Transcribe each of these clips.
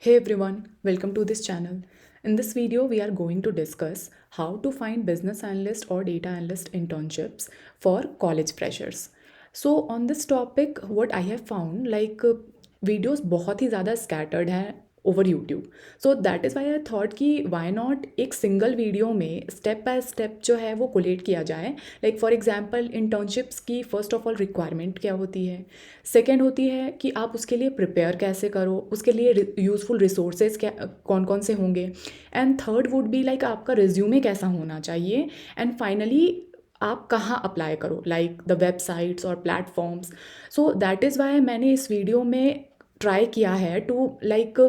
Hey everyone, welcome to this channel. In this video, we are going to discuss how to find business analyst or data analyst internships for college freshers. So on this topic, what I have found videos बहुत ही ज़्यादा scattered हैं over YouTube. So that is why I thought कि why not एक single video में step by step जो है वो collate किया जाए. लाइक फॉर एग्जांपल इंटर्नशिप्स की फर्स्ट ऑफ ऑल रिक्वायरमेंट क्या होती है, सेकेंड होती है कि आप उसके लिए प्रिपेयर कैसे करो, उसके लिए यूज़फुल रिसोर्सेज क्या कौन कौन से होंगे, and third would be like आपका रिज्यूमे कैसा होना चाहिए, एंड फाइनली आप कहाँ अप्लाई करो, लाइक द वेबसाइट्स और platforms. So that is Y मैंने इस वीडियो में ट्राई किया है टू लाइक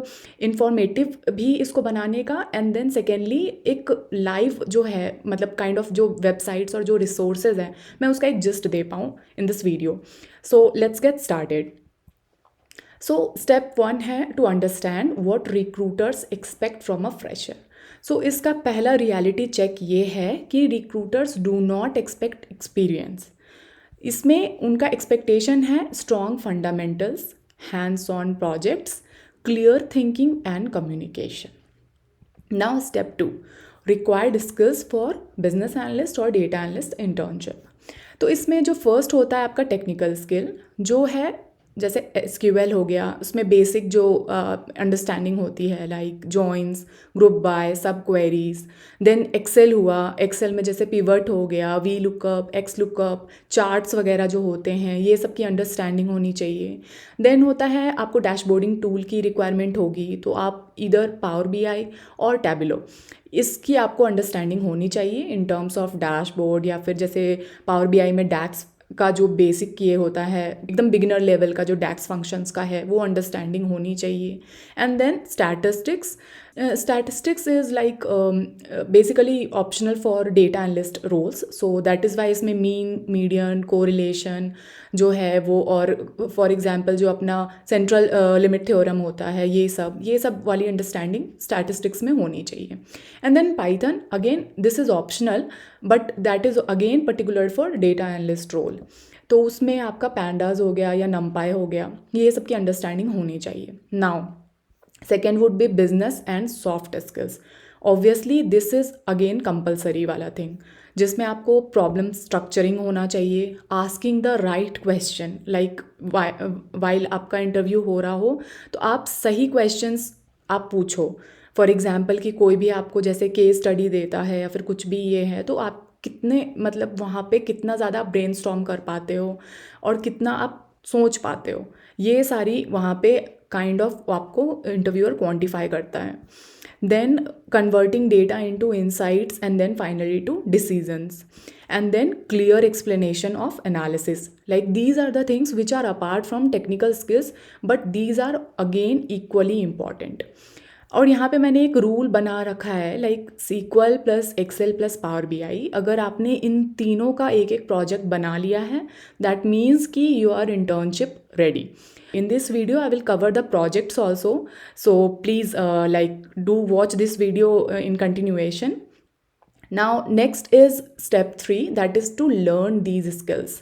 इंफॉर्मेटिव भी इसको बनाने का, एंड देन सेकेंडली एक लाइव जो है मतलब काइंड ऑफ जो वेबसाइट्स और जो रिसोर्सेज हैं मैं उसका एक जिस्ट दे पाऊँ in this video. So let's get started. So step 1 है to understand what recruiters expect from a fresher. So इसका पहला रियलिटी चेक ये है कि recruiters do not expect experience. इसमें उनका एक्सपेक्टेशन है strong fundamentals, hands on projects, clear thinking and communication. Now step 2, required skills for business analyst or data analyst internship. तो इसमें जो फर्स्ट होता है आपका टेक्निकल स्किल जो है, जैसे SQL हो गया, उसमें बेसिक जो अंडरस्टैंडिंग होती है लाइक जॉइंस, ग्रुप बाय, सब क्वेरीज. देन एक्सेल हुआ, एक्सेल में जैसे पिवट हो गया, V lookup, x lookup, charts वगैरह जो होते हैं ये सब की अंडरस्टैंडिंग होनी चाहिए. देन होता है आपको डैशबोर्डिंग टूल की रिक्वायरमेंट होगी, तो आप इधर पावर BI और टैबलो, इसकी आपको अंडरस्टैंडिंग होनी चाहिए इन टर्म्स ऑफ डैशबोर्ड, या फिर जैसे पावर BI में डैक्स का जो बेसिक किए होता है एकदम बिगिनर लेवल का जो डैक्स फंक्शंस का है वो अंडरस्टैंडिंग होनी चाहिए. And then statistics. Statistics is like basically optional for data analyst roles. So that is why इसमें मीन, मीडियन, कोरिलेशन जो है वो, और फॉर एग्जांपल जो अपना सेंट्रल लिमिट थ्योरम होता है, ये सब वाली अंडरस्टैंडिंग स्टैटिस्टिक्स में होनी चाहिए. And then Python, again this is optional but that is again particular for data analyst role. तो उसमें आपका पैंडाज हो गया या नम्पाई हो गया, ये सब की अंडरस्टैंडिंग होनी चाहिए. Now second would be business and soft skills. Obviously this is again compulsory वाला थिंग, जिसमें आपको प्रॉब्लम स्ट्रक्चरिंग होना चाहिए, asking the right question, like while आपका इंटरव्यू हो रहा हो तो आप सही क्वेश्चंस आप पूछो. फॉर एग्जाम्पल कि कोई भी आपको जैसे केस स्टडी देता है या फिर कुछ भी ये है, तो आप कितने मतलब वहाँ पे कितना ज़्यादा ब्रेनस्टॉर्म कर पाते हो और कितना आप सोच पाते हो, ये सारी वहाँ पे काइंड ऑफ आपको इंटरव्यूअर क्वांटिफाई करता है. Then converting data into insights and then finally to decisions, and then clear explanation of analysis. Like these are the things which are apart from technical skills, but these are again equally important. और यहाँ पे मैंने एक rule बना रखा है like SQL plus Excel plus Power BI. अगर आपने इन तीनों का एक एक प्रोजेक्ट बना लिया है, दैट मीन्स कि you are internship ready. In this video, I will cover the projects also. So please do watch this video in continuation. Now next is step 3, that is to learn these skills.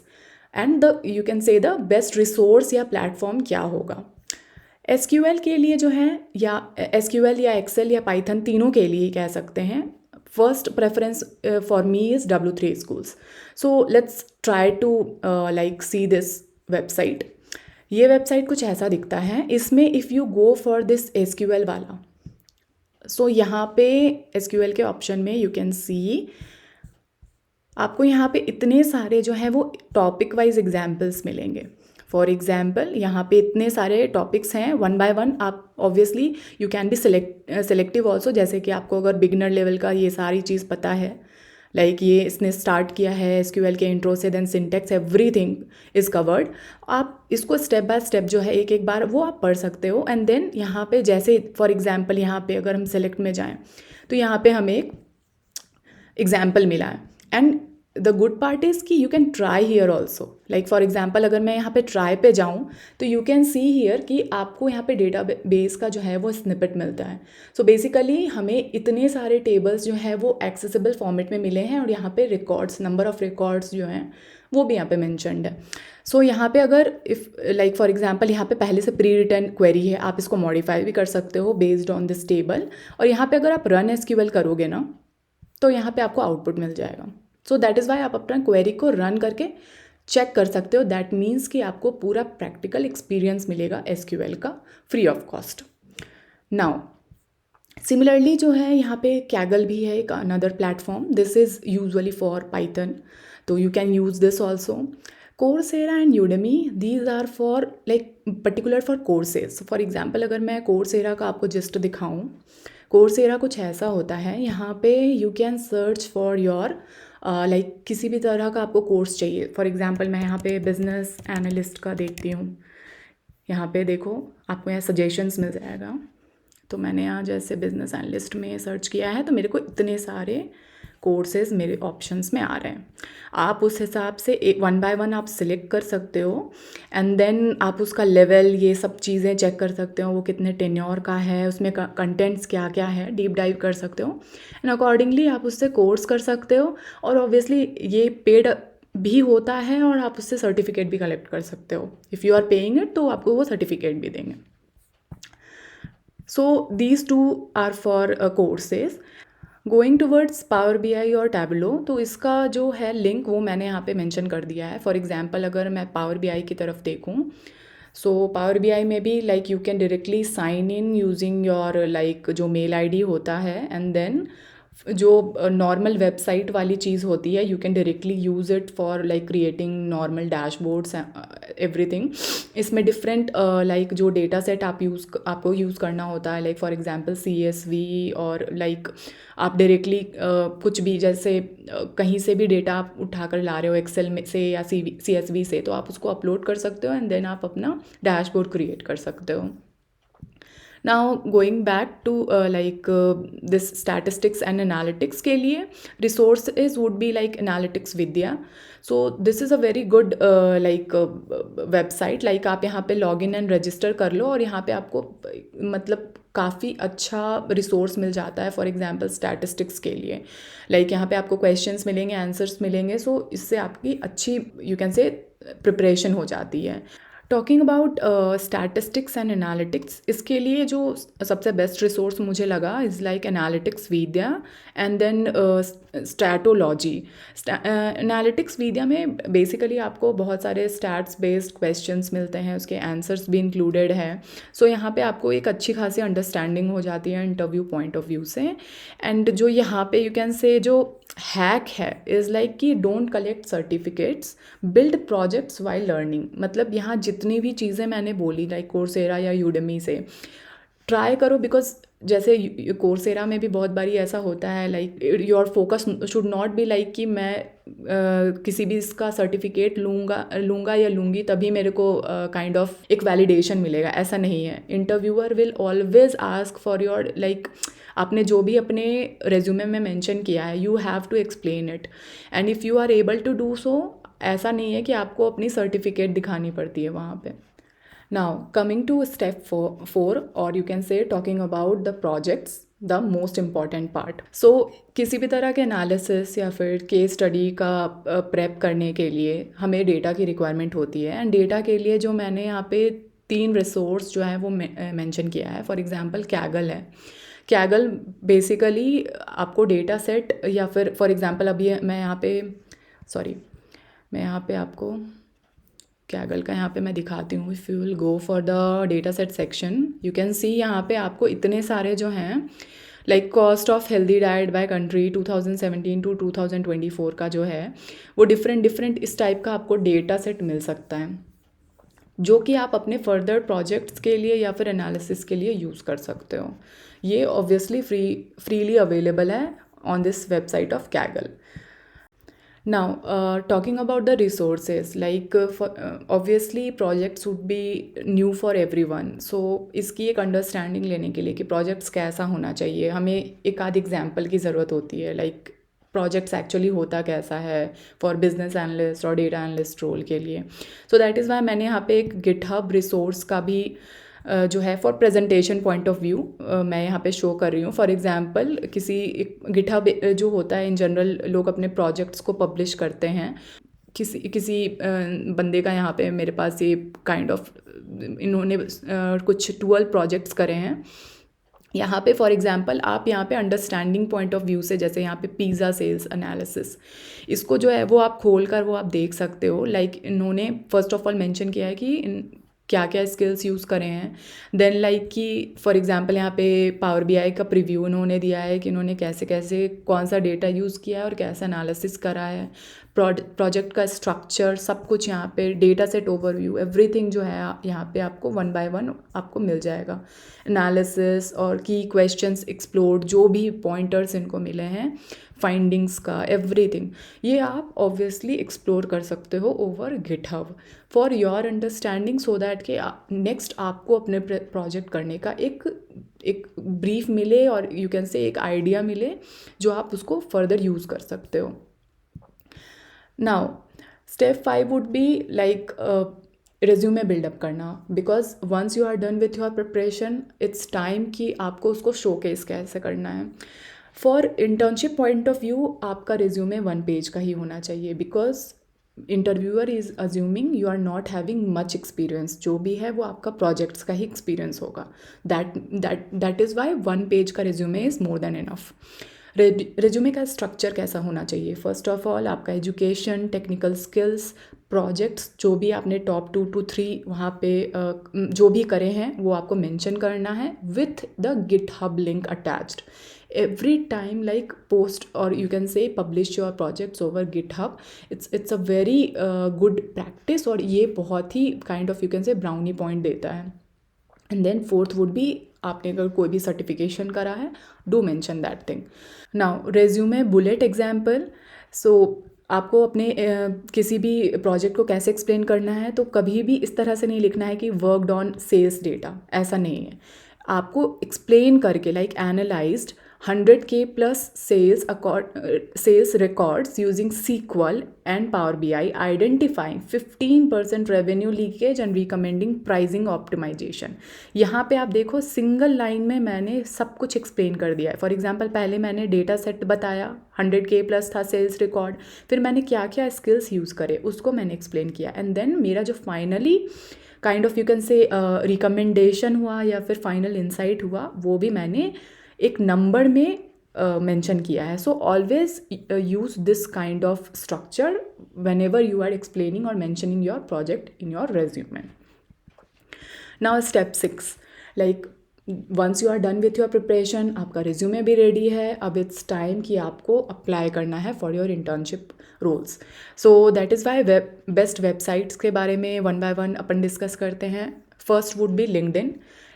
And you can say the best resource या platform क्या होगा. SQL के लिए जो है, या SQL या Excel या Python तीनों के लिए कह सकते हैं, first preference for me is W3 Schools. So let's try to like see this website. ये वेबसाइट कुछ ऐसा दिखता है. इसमें if you go for this SQL वाला, सो यहाँ पे SQL के ऑप्शन में यू कैन सी आपको यहाँ पे इतने सारे जो हैं वो टॉपिक वाइज एग्जाम्पल्स मिलेंगे. फॉर एग्जाम्पल यहाँ पे इतने सारे टॉपिक्स हैं, वन बाय वन आप obviously you can be selective also. जैसे कि आपको अगर बिगिनर लेवल का ये सारी चीज़ पता है, लाइक ये इसने स्टार्ट किया है SQL के इंट्रो से, then syntax, everything is covered. आप इसको स्टेप बाय स्टेप जो है एक एक बार वो आप पढ़ सकते हो. एंड देन यहाँ पे जैसे फॉर एग्जांपल यहाँ पे अगर हम सेलेक्ट में जाएं तो यहाँ पे हमें एक एग्जांपल मिला है, and the good part is कि you can try here also, like for example अगर मैं यहाँ पे ट्राई पे जाऊँ तो यू कैन सी हियर कि आपको यहाँ पे डेटा बेस का जो है वो स्निपेट मिलता है. सो बेसिकली हमें इतने सारे टेबल्स जो है वो एक्सेसिबल फॉर्मेट में मिले हैं और यहाँ पे रिकॉर्ड्स, नंबर ऑफ़ रिकॉर्ड्स जो हैं वो भी यहाँ पे मैंशनड है. सो यहाँ पे अगर इफ़ लाइक फॉर एग्जांपल यहाँ पे पहले से प्री रिटर्न क्वेरी है, आप इसको मॉडिफाई भी कर सकते हो बेस्ड ऑन दिस टेबल. और यहाँ पे अगर आप रन एसक्यूएल करोगे ना तो यहाँ पे आपको आउटपुट मिल जाएगा. सो दैट इज़ वाई आप अपना क्वेरी को रन करके चेक कर सकते हो. दैट मीन्स कि आपको पूरा प्रैक्टिकल एक्सपीरियंस मिलेगा एसक्यूएल का free of cost. Now similarly जो है यहाँ पे कैगल भी है एक another platform. This is usually for Python, तो you can use this also. Coursera and Udemy, these are for like particular for courses. For example अगर मैं Coursera का आपको जस्ट दिखाऊँ, Coursera कुछ ऐसा होता है, यहाँ पे you can search for your like किसी भी तरह का आपको कोर्स चाहिए. फॉर एग्जाम्पल मैं यहाँ पे बिजनेस एनालिस्ट का देखती हूँ. यहाँ पे देखो आपको यहाँ सजेशंस मिल जाएगा. तो मैंने यहाँ जैसे बिजनेस एनालिस्ट में सर्च किया है तो मेरे को इतने सारे कोर्सेज़ मेरे ऑप्शंस में आ रहे हैं. आप उस हिसाब से एक वन बाय वन आप सिलेक्ट कर सकते हो एंड देन आप उसका लेवल, ये सब चीज़ें चेक कर सकते हो, वो कितने टेन्योर का है, उसमें कंटेंट्स क्या क्या है, डीप डाइव कर सकते हो एंड अकॉर्डिंगली आप उससे कोर्स कर सकते हो. और ऑब्वियसली ये पेड भी होता है और आप उससे सर्टिफिकेट भी कलेक्ट कर सकते हो. If you are paying it तो आपको वो सर्टिफिकेट भी देंगे. So these two are for courses. Going towards Power BI और टैबलो, तो इसका जो है लिंक वो मैंने यहाँ पे मेंशन कर दिया है. फॉर एग्जांपल अगर मैं पावर BI की तरफ देखूँ, सो पावर BI में भी like you can directly sign in using your like जो मेल ID होता है एंड देन जो नॉर्मल वेबसाइट वाली चीज़ होती है, you can directly use it for like creating normal dashboards everything. इसमें डिफरेंट लाइक जो डेटा सेट आपको यूज़ करना होता है, लाइक फॉर एग्जांपल CSV और लाइक आप डायरेक्टली कुछ भी जैसे कहीं से भी डेटा आप उठा कर ला रहे हो एक्सेल में से या CSV से, तो आप उसको अपलोड कर सकते हो एंड देन आप अपना डैशबोर्ड क्रिएट कर सकते हो. Now going back to this statistics and analytics के लिए resources would be like Analytics Vidya. So this is a very good website. like आप यहाँ पे login and register कर लो और यहाँ पे आपको मतलब काफ़ी अच्छा रिसोर्स मिल जाता है. फॉर एग्जांपल स्टैटिस्टिक्स के लिए लाइक यहाँ पे आपको क्वेश्चंस मिलेंगे, आंसर्स मिलेंगे. सो इससे आपकी अच्छी यू कैन से प्रिपरेशन हो जाती है. Talking about statistics and analytics, इसके लिए जो सबसे बेस्ट रिसोर्स मुझे लगा is like Analytics Vidhya and then Statology. Analytics Vidhya में बेसिकली आपको बहुत सारे स्टैट्स बेस्ड क्वेश्चंस मिलते हैं, उसके आंसर्स भी इंक्लूडेड हैं. सो यहाँ पे आपको एक अच्छी खासी अंडरस्टैंडिंग हो जाती है इंटरव्यू पॉइंट ऑफ व्यू से. एंड जो यहाँ पे यू कैन से जो हैक है इज़ लाइक कि don't collect certificates, build projects while learning. मतलब यहाँ जितनी भी चीज़ें मैंने बोली लाइक कोर्सेरा या यूडेमी से ट्राई करो, बिकॉज जैसे कोर्सेरा में भी बहुत बारी ऐसा होता है like your focus should not be like कि मैं किसी भी इसका सर्टिफिकेट लूँगा या लूँगी तभी मेरे को काइंड ऑफ एक वैलिडेशन मिलेगा. ऐसा नहीं है. Interviewer will always ask for your like आपने जो भी अपने रेज्यूमे में मेंशन किया है, you have to explain it and if you are able to do so. ऐसा नहीं है कि आपको अपनी सर्टिफिकेट दिखानी पड़ती है वहाँ पे. नाउ कमिंग टू स्टेप 4 और you can say talking about the projects, the most important part. So किसी भी तरह के एनालिसिस या फिर केस स्टडी का प्रेप करने के लिए हमें डेटा की रिक्वायरमेंट होती है. एंड डेटा के लिए जो मैंने यहाँ पे 3 रिसोर्स जो है वो मेंशन किया है. फॉर एग्जांपल कैगल है. कैगल बेसिकली आपको डेटा सेट या फिर फॉर एग्जांपल अभी मैं यहाँ पे आपको कैगल का यहाँ पे मैं दिखाती हूँ. If you will go for the data set section, you can see यहाँ पे आपको इतने सारे जो हैं like cost of healthy diet by country 2017 to 2024 का जो है वो डिफरेंट इस टाइप का आपको डेटा सेट मिल सकता है, जो कि आप अपने फर्दर प्रोजेक्ट्स के लिए या फिर एनालिसिस के लिए यूज़ कर सकते हो. ये ऑब्वियसली फ्रीली अवेलेबल है on this website of Kaggle. Now talking about the resources, like obviously projects would be new for everyone. So इसकी एक अंडरस्टैंडिंग लेने के लिए कि प्रोजेक्ट्स कैसा होना चाहिए, हमें एक आध एग्जाम्पल की ज़रूरत होती है. लाइक प्रोजेक्ट्स एक्चुअली होता कैसा है फॉर बिजनेस एनालिस्ट और डेटा एनालिस्ट रोल के लिए. सो दैट इज़ वाई मैंने यहाँ पे एक गिटहब रिसोर्स का भी जो है for presentation point of view मैं यहाँ पे शो कर रही हूँ. फॉर एग्जांपल किसी गिटहब जो होता है इन जनरल लोग अपने प्रोजेक्ट्स को पब्लिश करते हैं. किसी किसी बंदे का यहाँ पे मेरे पास ये काइंड ऑफ इन्होंने कुछ 12 प्रोजेक्ट्स करे हैं. यहाँ पे फॉर एग्जांपल आप यहाँ पे अंडरस्टैंडिंग पॉइंट ऑफ व्यू से, जैसे यहाँ पे पिज़्ज़ा सेल्स एनालिसिस, इसको जो है वो आप खोल कर वो आप देख सकते हो. लाइक इन्होंने फर्स्ट ऑफ ऑल मेंशन किया है कि क्या क्या स्किल्स यूज़ करे हैं. देन लाइक कि फॉर एग्जांपल यहाँ पे पावर बीआई का प्रीव्यू इन्होंने दिया है कि इन्होंने कैसे कैसे कौन सा डेटा यूज़ किया है और कैसा एनालिसिस करा है. प्रोजेक्ट का स्ट्रक्चर सब कुछ यहाँ पे, डेटा सेट ओवरव्यू, एवरीथिंग जो है यहाँ पे आपको 1 बाय 1 आपको मिल जाएगा. एनालिसिस और की क्वेश्चंस एक्सप्लोर्ड, जो भी पॉइंटर्स इनको मिले हैं फाइंडिंग्स का, एवरीथिंग ये आप ऑब्वियसली एक्सप्लोर कर सकते हो over GitHub for your understanding, so that कि नेक्स्ट आपको अपने प्रोजेक्ट करने का एक ब्रीफ मिले और यू कैन से एक आइडिया मिले जो आप उसको फर्दर यूज़ कर सकते हो. Now step 5 would be like resume buildup करना, because once you are done with your preparation it's time कि आपको उसको शोकेस कैसे करना है. For internship point of view आपका रिज्यूमे 1 पेज का ही होना चाहिए, because interviewer is assuming you are not having much experience. जो भी है वो आपका प्रोजेक्ट्स का ही एक्सपीरियंस होगा. दैट इज़ वाई 1 पेज का resume is more than enough. Resume का स्ट्रक्चर कैसा होना चाहिए? फर्स्ट ऑफ ऑल आपका एजुकेशन, टेक्निकल स्किल्स, प्रोजेक्ट्स जो भी आपने टॉप 2 to 3 वहाँ पे जो भी करे हैं वो आपको मेंशन करना है with the GitHub link attached. Every time like post और you can say publish your projects over GitHub. It's a very good practice और ये बहुत ही kind of you can say brownie point देता है. And then 4th would be आपने अगर कोई भी सर्टिफिकेशन करा है, do mention that thing. Now resume bullet example. So आपको अपने किसी भी प्रोजेक्ट को कैसे एक्सप्लेन करना है, तो कभी भी इस तरह से नहीं लिखना है कि वर्कड ऑन सेल्स डेटा, ऐसा नहीं है. आपको एक्सप्लेन करके like analysed 100K plus sales records using SQL and Power BI, identifying 15% revenue leakage and recommending pricing optimization. यहाँ पे आप देखो सिंगल लाइन में मैंने सब कुछ एक्सप्लेन कर दिया है. फॉर एग्जांपल पहले मैंने डेटा सेट बताया, 100K प्लस था सेल्स रिकॉर्ड, फिर मैंने क्या क्या स्किल्स यूज़ करे उसको मैंने एक्सप्लेन किया. एंड देन मेरा जो finally kind of you can से रिकमेंडेशन हुआ या फिर फाइनल इंसाइट हुआ, वो भी मैंने एक नंबर में मेंशन किया है. So always use this kind of structure whenever you are explaining और mentioning your project in your resume. Now step 6, like once you are done with your preparation, आपका रिज्यूमे भी ready है, अब it's time कि आपको apply करना है for your internship roles. So that is why best websites के बारे में 1 by 1 अपन डिस्कस करते हैं. फर्स्ट वुड बी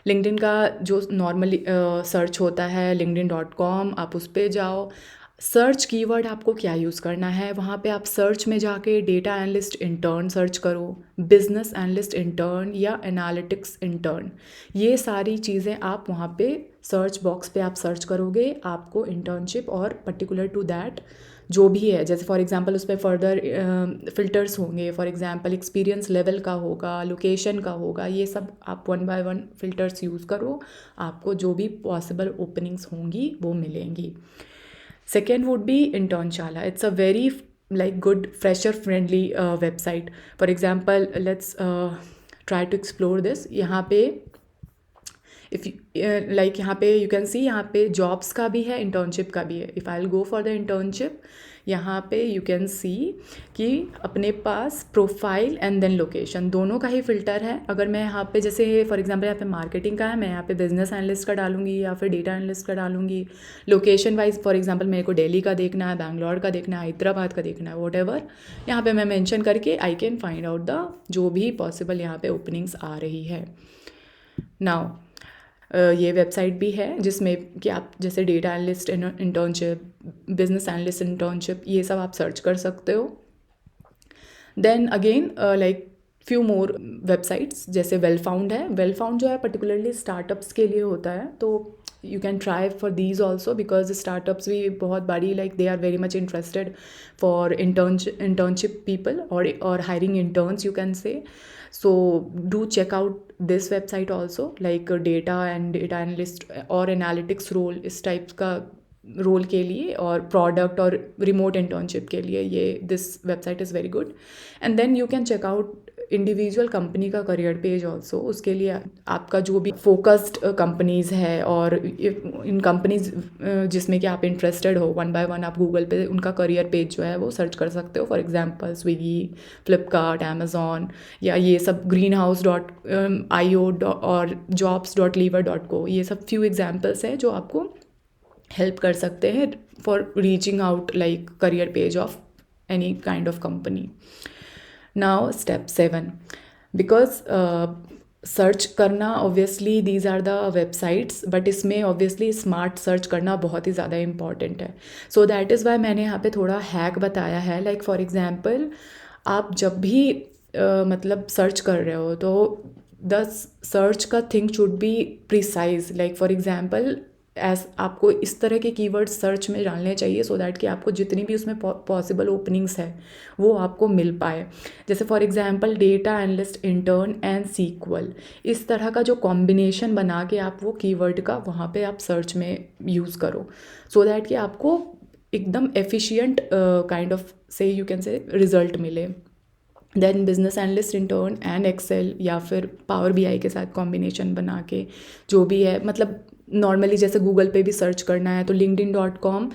लिंक्डइन का जो नॉर्मली सर्च होता है linkedin.com, आप उस पर जाओ. सर्च कीवर्ड आपको क्या यूज़ करना है, वहाँ पे आप सर्च में जाके डेटा एनालिस्ट इंटर्न सर्च करो, बिजनेस एनालिस्ट इंटर्न या एनालिटिक्स इंटर्न. ये सारी चीज़ें आप वहाँ पे सर्च बॉक्स पे आप सर्च करोगे, आपको इंटर्नशिप और पर्टिकुलर टू दैट जो भी है, जैसे फॉर एग्जांपल उस पर फर्दर फ़िल्टर्स होंगे. फॉर एग्जांपल एक्सपीरियंस लेवल का होगा, लोकेशन का होगा, ये सब आप 1 by 1 फ़िल्टर्स यूज़ करो, आपको जो भी पॉसिबल ओपनिंग्स होंगी वो मिलेंगी. Second would be Internshala. It's a very like good fresher friendly website. For example, let's try to explore this. यहाँ पे if you, like यहाँ पे you can see यहाँ पे jobs का भी है, internship का भी है. If I'll go for the internship, यहाँ पे you can see कि अपने पास प्रोफाइल एंड देन लोकेशन दोनों का ही फ़िल्टर है. अगर मैं यहाँ पे जैसे फॉर एग्जांपल यहाँ पे मार्केटिंग का है, मैं यहाँ पे बिजनेस एनालिस्ट का डालूंगी या फिर डेटा एनालिस्ट का डालूंगी. लोकेशन वाइज फॉर एग्जांपल मेरे को दिल्ली का देखना है, बैंगलोर का देखना है, हैदराबाद का देखना है, वॉट एवर, यहाँ पे मैं मेंशन करके I can find out the जो भी पॉसिबल यहाँ पे ओपनिंग्स आ रही है. नाउ ये वेबसाइट भी है जिसमें कि आप जैसे data analyst internship, business analyst internship, ये सब आप सर्च कर सकते हो. Then again like few more websites जैसे वेल फाउंड है. वेल फाउंड जो है पर्टिकुलरली स्टार्टअप्स के लिए होता है, तो you can try for these also, because startups भी बहुत बड़ी, like they are very much interested for internship people or hiring interns, you can say. So do check out this website also, like data and data analyst और analytics role, इस type का role के लिए, और product और remote internship के लिए ये this website is very good. And then you can check out individual company का करियर पेज ऑल्सो. उसके लिए आपका जो भी फोकस्ड कंपनीज़ है और इन कंपनीज जिसमें कि आप इंटरेस्टेड हो, वन बाय वन आप गूगल पे उनका करियर पेज जो है वो सर्च कर सकते हो. For example Swiggy, Flipkart, Amazon, या ये सब greenhouse.io और jobs.lever.co, ये सब फ्यू एग्जांपल्स हैं जो आपको हेल्प कर सकते हैं for reaching out like career page of any kind of company. Now step 7, because search करना obviously these are the websites, but इसमें ऑब्वियसली स्मार्ट सर्च करना बहुत ही ज़्यादा इंपॉर्टेंट है. सो दैट इज़ वाई मैंने यहाँ पे थोड़ा हैक बताया है. लाइक फॉर एग्जांपल, आप जब भी मतलब सर्च कर रहे हो तो द सर्च का thing should be precise. Like for example, आपको इस तरह के कीवर्ड सर्च में डालने चाहिए सो दैट कि आपको जितनी भी उसमें पॉसिबल ओपनिंग्स है वो आपको मिल पाए. जैसे for example data analyst intern and SQL, इस तरह का जो कॉम्बिनेशन बना के आप वो कीवर्ड का वहाँ पे आप सर्च में यूज़ करो, सो दैट कि आपको एकदम एफिशिएंट काइंड ऑफ से यू कैन से रिजल्ट मिले. Then business analyst intern and Excel या फिर पावर BI के साथ कॉम्बिनेशन बना के जो भी है, मतलब नॉर्मली जैसे गूगल पे भी सर्च करना है तो linkedin.com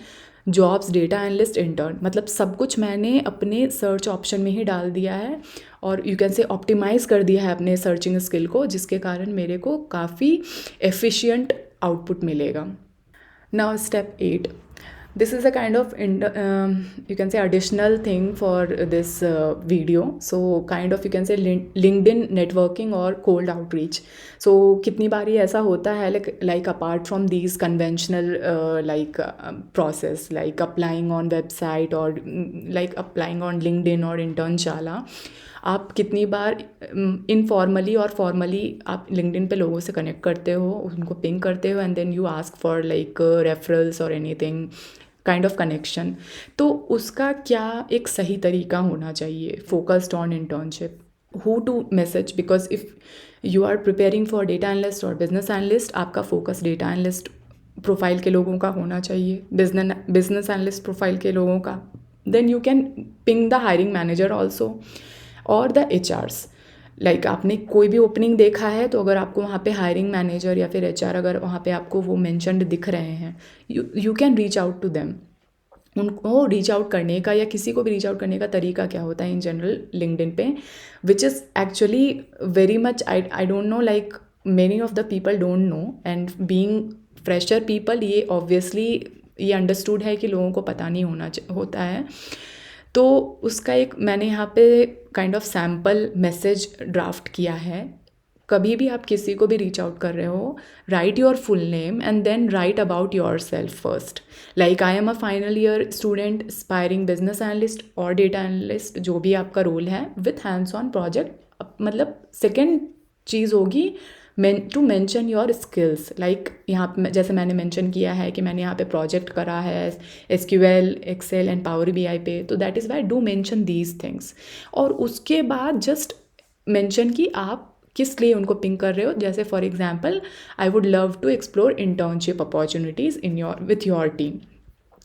jobs data analyst intern, मतलब सब कुछ मैंने अपने सर्च ऑप्शन में ही डाल दिया है और यू कैन से ऑप्टिमाइज़ कर दिया है अपने सर्चिंग स्किल को, जिसके कारण मेरे को काफ़ी एफिशिएंट आउटपुट मिलेगा. Now step 8, this is a kind of you can say additional thing for this video. So kind of you can say LinkedIn networking or cold outreach. So कितनी बारी ऐसा होता है like apart from these conventional process like applying on website or like applying on LinkedIn or Internshala, आप कितनी बार informally और formally आप LinkedIn पे लोगों से कनेक्ट करते हो, उनको पिंग करते हो, and then you ask for like referrals और एनीथिंग काइंड ऑफ कनेक्शन. तो उसका क्या एक सही तरीका होना चाहिए focused on internship, who to message, because if you are preparing for data analyst और बिजनेस एनालिस्ट, आपका फोकस डेटा एनालिस्ट प्रोफाइल के लोगों का होना चाहिए, बिजनेस एनालिस्ट प्रोफाइल के लोगों का. Then you can ping the hiring manager also और द HRs. लाइक आपने कोई भी ओपनिंग देखा है तो अगर आपको वहाँ पे हायरिंग मैनेजर या फिर HR अगर वहाँ पे आपको वो मेंशन्ड दिख रहे हैं, you can reach out to them. उनको रीच आउट करने का या किसी को भी रीच आउट करने का तरीका क्या होता है इन जनरल लिंक्डइन पे, which is actually very much I don't know, like many of the people don't know, and being fresher people ये ऑब्वियसली ये अंडरस्टूड है कि लोगों को पता नहीं होता है. तो उसका एक मैंने यहाँ पे kind of sample message draft किया है. कभी भी आप किसी को भी रीच आउट कर रहे हो, write your full name and then write about yourself first. Like I am a final year student aspiring business analyst और डेटा एनालिस्ट, जो भी आपका रोल है, विथ हैंड्स ऑन प्रोजेक्ट. मतलब सेकेंड चीज़ होगी to mention your skills. Like यहाँ पे जैसे मैंने मेंशन किया है कि मैंने यहाँ पे प्रोजेक्ट करा है SQL, Excel and power BI पे, तो that is why do mention these things. और उसके बाद जस्ट मेंशन कि आप किस लिए उनको पिंग कर रहे हो. जैसे for example, I would love to explore internship opportunities with your team.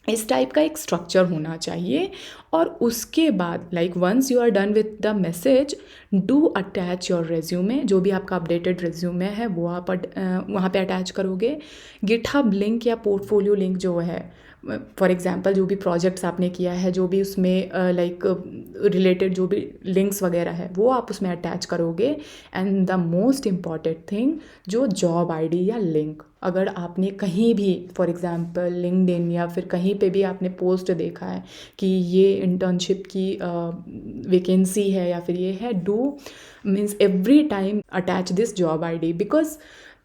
इस टाइप का एक स्ट्रक्चर होना चाहिए. और उसके बाद like once you are done with the message, do attach your resume. जो भी आपका अपडेटेड रेज्यूमे है वो आप वहाँ पे अटैच करोगे. गिटहब लिंक या पोर्टफोलियो लिंक जो है, फॉर एग्जांपल जो भी प्रोजेक्ट्स आपने किया है, जो भी उसमें लाइक रिलेटेड जो भी लिंक्स वगैरह है वो आप उसमें अटैच करोगे. And the most important thing, जो जॉब ID या लिंक, अगर आपने कहीं भी फॉर एग्जांपल लिंक्डइन या फिर कहीं पे भी आपने पोस्ट देखा है कि ये इंटर्नशिप की वैकेंसी है या फिर ये है, do means every time attach this job ID, because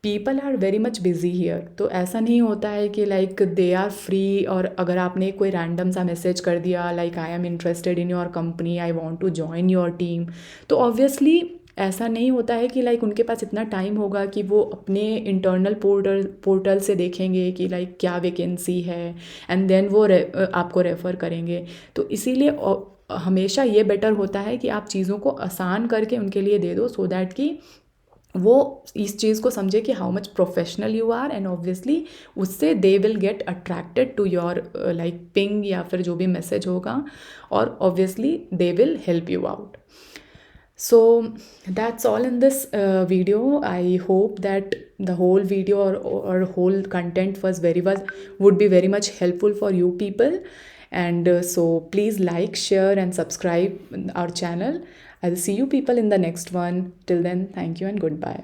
people are very much busy here. तो ऐसा नहीं होता है कि लाइक दे आर फ्री, और अगर आपने कोई रैंडम सा मैसेज कर दिया like I am interested in your company, I want to join your team, तो ऑब्वियसली ऐसा नहीं होता है कि लाइक उनके पास इतना टाइम होगा कि वो अपने इंटरनल पोर्टल से देखेंगे कि लाइक क्या वैकेंसी है एंड देन वो आपको रेफ़र करेंगे। तो इसीलिए हमेशा ये बेटर होता है कि आप चीज़ों को आसान करके उनके लिए दे दो, सो दैट कि वो इस चीज़ को समझे कि how much professional you are, and obviously उससे they will get attracted to your like ping या फिर जो भी मैसेज होगा, और obviously they will help you out. So that's all in this video. I hope that the whole video or whole content would be very much helpful for you people. And so please like, share, and subscribe our channel. I'll see you people in the next one. Till then, thank you and goodbye.